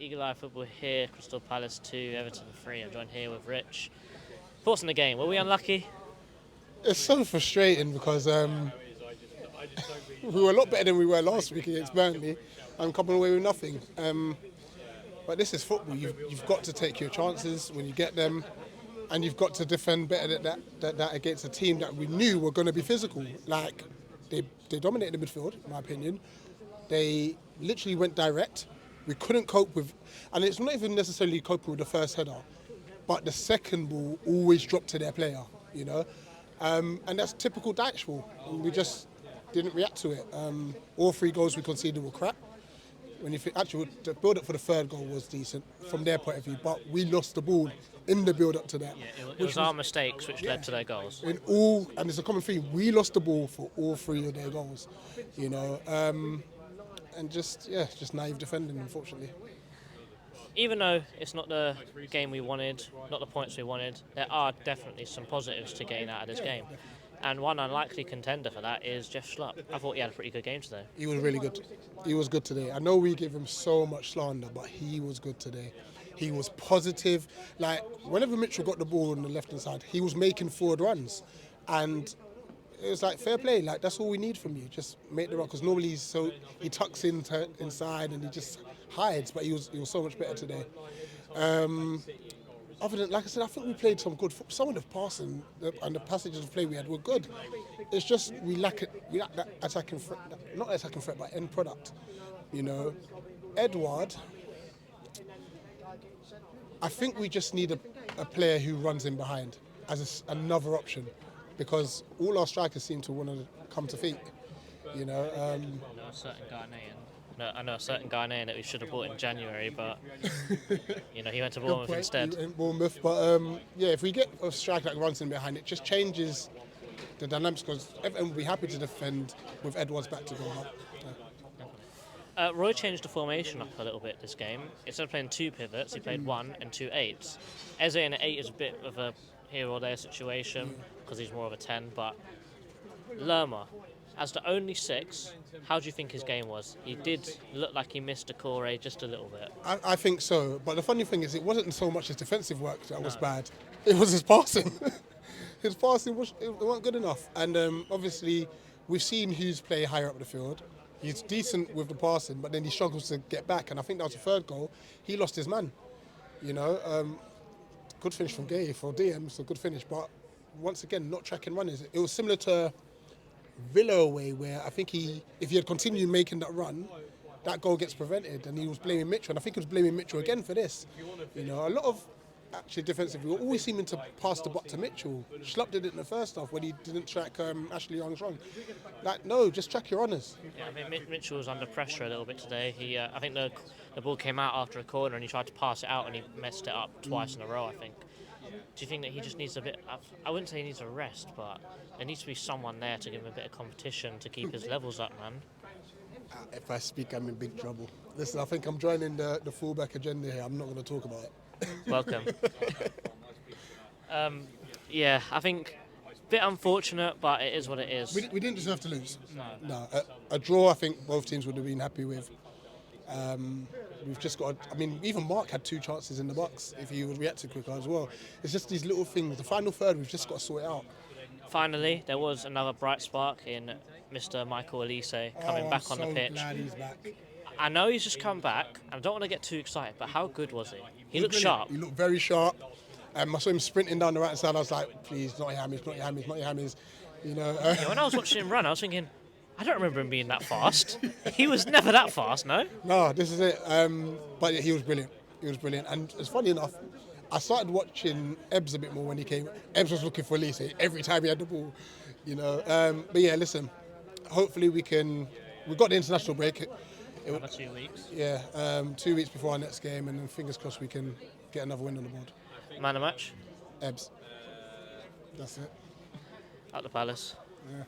Eagle Eye Football here, Crystal Palace 2, Everton 3. I'm joined here with Rich. Thoughts on the game? Were we unlucky? It's so frustrating because we were a lot better than we were last week against Burnley and coming away with nothing. But this is football. You've got to take your chances when you get them, and you've got to defend better than that against a team that we knew were going to be physical. Like, they dominated the midfield, in my opinion. They literally went direct. We couldn't cope with, and it's not even necessarily coping with the first header, but the second ball always dropped to their player, you know. And that's typical Dyche ball. We just didn't react to it. All 3 goals we conceded were crap. When you think, actually, the build-up for the 3rd goal was decent from their point of view, but we lost the ball in the build-up to that. Yeah, it was our mistakes which led to their goals. And it's a common theme. We lost the ball for all 3 of their goals, you know. And just naive defending, unfortunately. Even though it's not the game we wanted, not the points we wanted, there are definitely some positives to gain out of this game. And one unlikely contender for that is Jeff Schlupp. I thought he had a pretty good game today. He was really good. He was good today. I know we gave him so much slander, but he was good today. He was positive. Like, whenever Mitchell got the ball on the left-hand side, he was making forward runs. And it was like, fair play. Like, that's all we need from you. Just make the run. Because normally he tucks inside and he just hides, but he was so much better today. Other than, like I said, I think we played some good football. Some of the passing and the passages of play we had were good. It's just we lack that attacking threat, not attacking threat, but end product. You know, Edward. I think we just need a player who runs in behind as another option, because all our strikers seem to want to come to feet. You know. I know a certain Ghanaian that we should have bought in January, but you know, he went to Bournemouth instead. Bournemouth, but if we get a striker that runs in behind, it just changes the dynamics, because Everton will be happy to defend with Edwards back to go up. Roy changed the formation up a little bit this game. Instead of playing 2 pivots, he played 1 and 2 8s. Eze in an 8 is a bit of a here or there situation because he's more of a 10, but Lerma, as the only 6, how do you think his game was? He did look like he missed a core just a little bit. I think so, but the funny thing is, it wasn't so much his defensive work that was bad. It was his passing. His passing wasn't good enough. And obviously, we've seen Hughes play higher up the field. He's decent with the passing, but then he struggles to get back. And I think that was the 3rd goal. He lost his man. You know, good finish from Gay for DM. It's a good finish, but once again, not tracking runners. It was similar to Villa away, where I think if he had continued making that run, that goal gets prevented, and he was blaming Mitchell, and I think he was blaming Mitchell again for this. You know, a lot of actually defensive, we were always seeming to pass the buck to Mitchell. Schlupp did it in the first half when he didn't track Ashley Young's run. Like, no, just track your runners. Yeah, I mean, Mitchell was under pressure a little bit today. I think the ball came out after a corner and he tried to pass it out and he messed it up twice in a row, I think. Do you think that he just needs a bit I wouldn't say he needs a rest, but there needs to be someone there to give him a bit of competition to keep his levels up, man? If I speak, I'm in big trouble. Listen, I think I'm joining the fullback agenda here. I'm not going to talk about it. Welcome. I think a bit unfortunate, but it is what it is. We didn't deserve to lose. No. A draw, I think both teams would have been happy with. We've just got. I mean, even Mark had 2 chances in the box if he would react quicker as well. It's just these little things. The final third, we've just got to sort it out. Finally, there was another bright spark in Mr. Michael Elise coming back on the pitch. I'm so glad he's back. I know he's just come back, and I don't want to get too excited, but how good was he? He looked sharp. He looked very sharp. I saw him sprinting down the right side. I was like, please, not your hammies, not your hammies, not your hammies. You know. When I was watching him run, I was thinking, I don't remember him being that fast. He was never that fast, no? No, this is it. But he was brilliant. He was brilliant. And it's funny enough, I started watching Ebbs a bit more when he came. Ebbs was looking for Elise every time he had the ball, you know. But yeah, listen, hopefully we've got the international break. Another 2 weeks. Yeah, 2 weeks before our next game, and then fingers crossed we can get another win on the board. Man of match? Ebbs. That's it. At the Palace. Yeah.